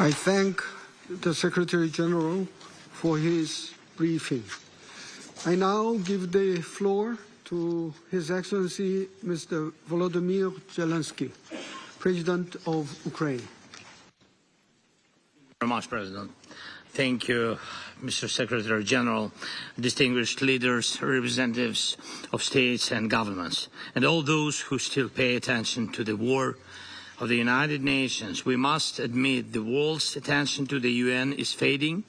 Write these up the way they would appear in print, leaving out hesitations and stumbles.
I thank the Secretary General for his briefing. I now give the floor to His Excellency Mr. Volodymyr Zelenskyy, President of Ukraine. Thank you very much, President. Thank you, Mr. Secretary General, distinguished leaders, representatives of states and governments, and all those who still pay attention to the war of the United Nations. We must admit the world's attention to the UN is fading.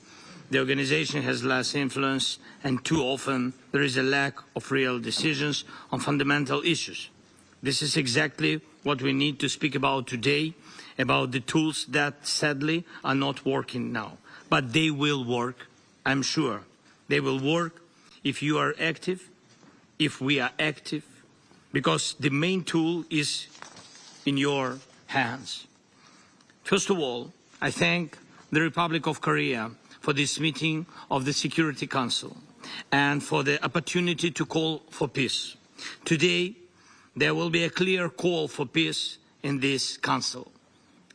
The organization has less influence, and too often there is a lack of real decisions on fundamental issues. This is exactly what we need to speak about today, about the tools that sadly are not working now. But they will work, I'm sure. They will work if you are active, if we are active, because the main tool is in your hands. First of all, I thank the Republic of Korea for this meeting of the Security Council and for the opportunity to call for peace. Today, there will be a clear call for peace in this Council.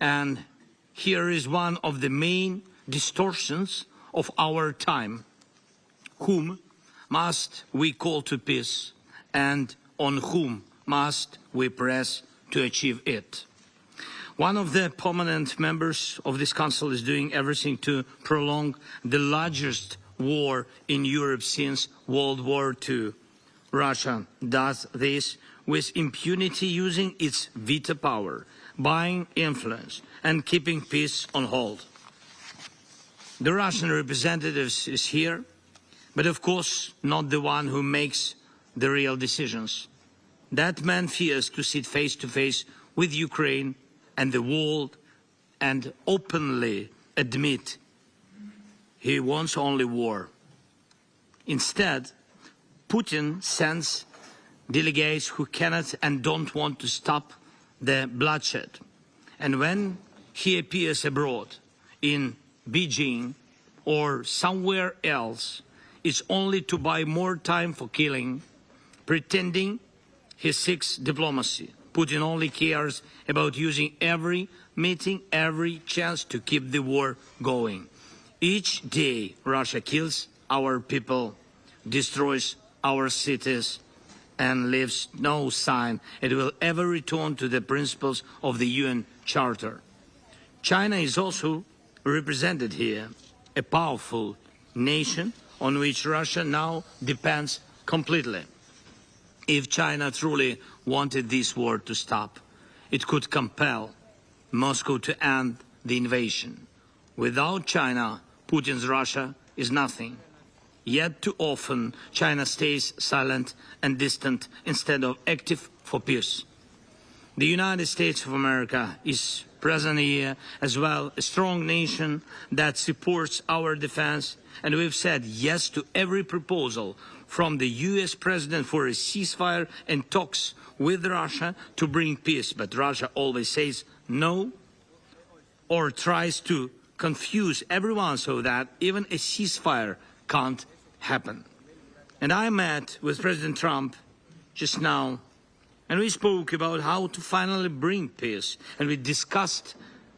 And here is one of the main distortions of our time. Whom must we call to peace, and on whom must we press to achieve it? One of the permanent members of this Council is doing everything to prolong the largest war in Europe since World War II. Russia does this with impunity, using its veto power, buying influence, and keeping peace on hold. The Russian representative is here, but of course not the one who makes the real decisions. That man fears to sit face to face with Ukraine and the world and openly admit he wants only war. Instead, Putin sends delegates who cannot and don't want to stop the bloodshed. And when he appears abroad in Beijing or somewhere else, it's only to buy more time for killing, pretending he seeks diplomacy. Putin only cares about using every meeting, every chance to keep the war going. Each day Russia kills our people, destroys our cities, and leaves no sign it will ever return to the principles of the UN Charter. China is also represented here, a powerful nation on which Russia now depends completely. If China truly wanted this war to stop, it could compel Moscow to end the invasion. Without China, Putin's Russia is nothing. Yet too often, China stays silent and distant instead of active for peace. The United States of America is present here as well, a strong nation that supports our defense, and we've said yes to every proposal from the US President for a ceasefire and talks with Russia to bring peace. But Russia always says no, or tries to confuse everyone so that even a ceasefire can't happen. And I met with President Trump just now, and we spoke about how to finally bring peace, and we discussed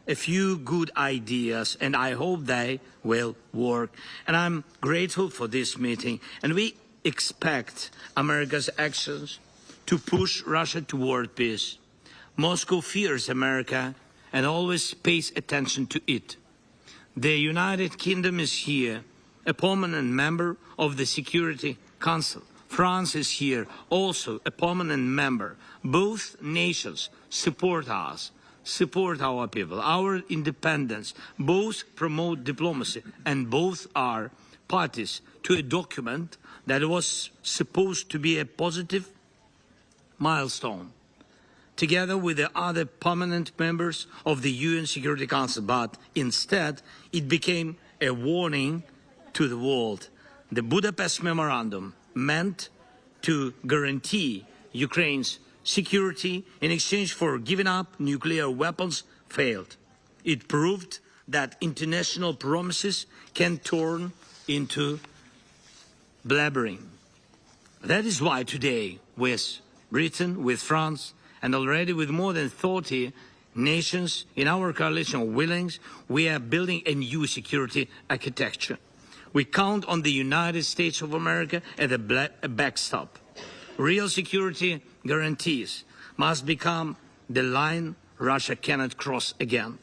a few good ideas, and I hope they will work. And I'm grateful for this meeting, and we expect America's actions to push Russia toward peace. Moscow fears America and always pays attention to it. The United Kingdom is here, a permanent member of the Security Council. France is here, also a permanent member. Both nations support us, support our people, our independence. Both promote diplomacy, and both are parties to a document that was supposed to be a positive milestone, together with the other permanent members of the UN Security Council. But instead, it became a warning to the world. The Budapest Memorandum, meant to guarantee Ukraine's security in exchange for giving up nuclear weapons, failed. It proved that international promises can turn into blabbering. That is why today, with Britain, with France, and already with more than 30 nations in our coalition of willings, we are building a new security architecture. We count on the United States of America as a backstop. Real security guarantees must become the line Russia cannot cross again.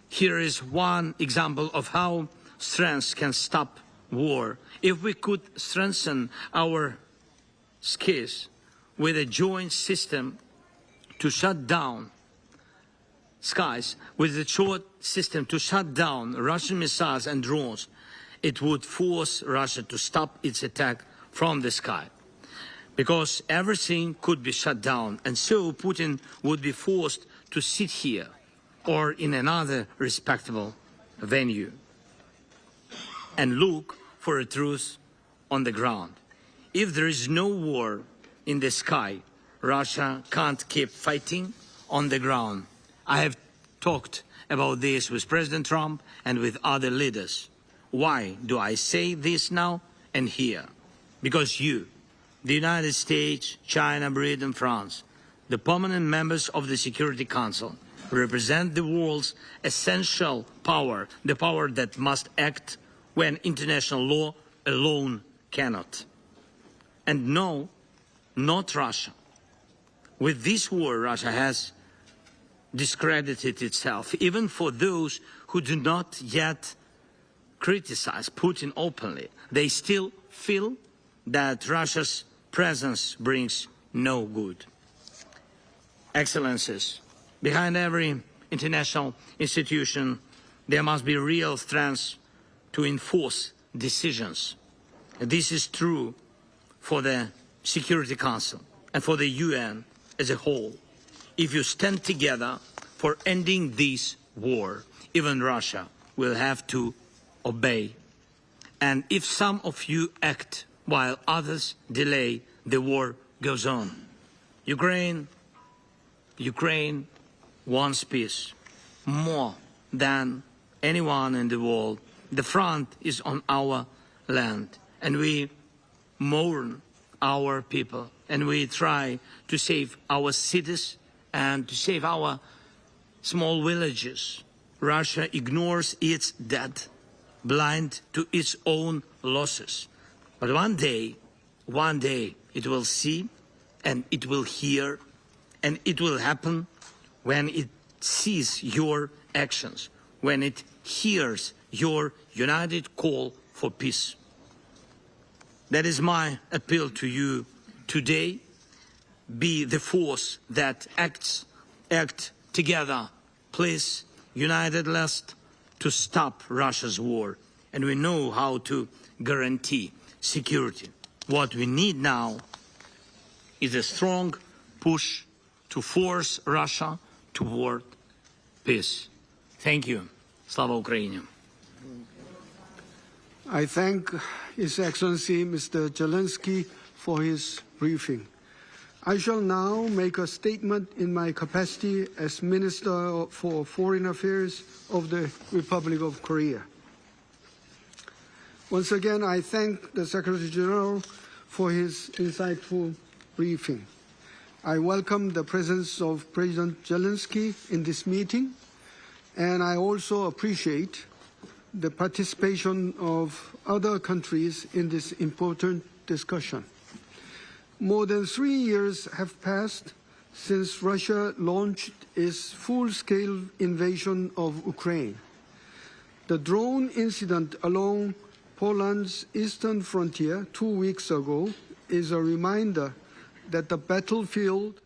Here is one example of how strength can stop war. If we could strengthen our skills with a joint system to shut down skies, with a short system to shut down Russian missiles and drones, it would force Russia to stop its attack from the sky. Because everything could be shut down, and so Putin would be forced to sit here or in another respectable venue and look for a truce on the ground. If there is no war in the sky, Russia can't keep fighting on the ground. I have talked about this with President Trump and with other leaders. Why do I say this now and here? Because you, the United States, China, Britain, France, the permanent members of the Security Council, represent the world's essential power, the power that must act when international law alone cannot. And no, not Russia. With this war, Russia has discredited itself, even for those who do not yet criticize Putin openly. They still feel that Russia's presence brings no good. Excellencies, behind every international institution, there must be real strength to enforce decisions. This is true for the Security Council and for the UN as a whole. If you stand together for ending this war, even Russia will have to obey. And if some of you act while others delay, the war goes on. Ukraine wants peace more than anyone in the world. The front is on our land, and we mourn our people, and we try to save our cities and to save our small villages. Russia ignores its dead, blind to its own losses. But one day it will see and it will hear, and it will happen when it sees your actions, when it hears your united call for peace. That is my appeal to you today. Be the force that act together, please, united lest to stop Russia's war. And we know how to guarantee security. What we need now is a strong push to force Russia toward peace. Thank you. Slava Ukraini. I thank His Excellency Mr. Zelenskyy for his briefing. I shall now make a statement in my capacity as Minister for Foreign Affairs of the Republic of Korea. Once again, I thank the Secretary General for his insightful briefing. I welcome the presence of President Zelenskyy in this meeting, and I also appreciate the participation of other countries in this important discussion. More than 3 years have passed since Russia launched its full-scale invasion of Ukraine. The drone incident along Poland's eastern frontier 2 weeks ago is a reminder that the battlefield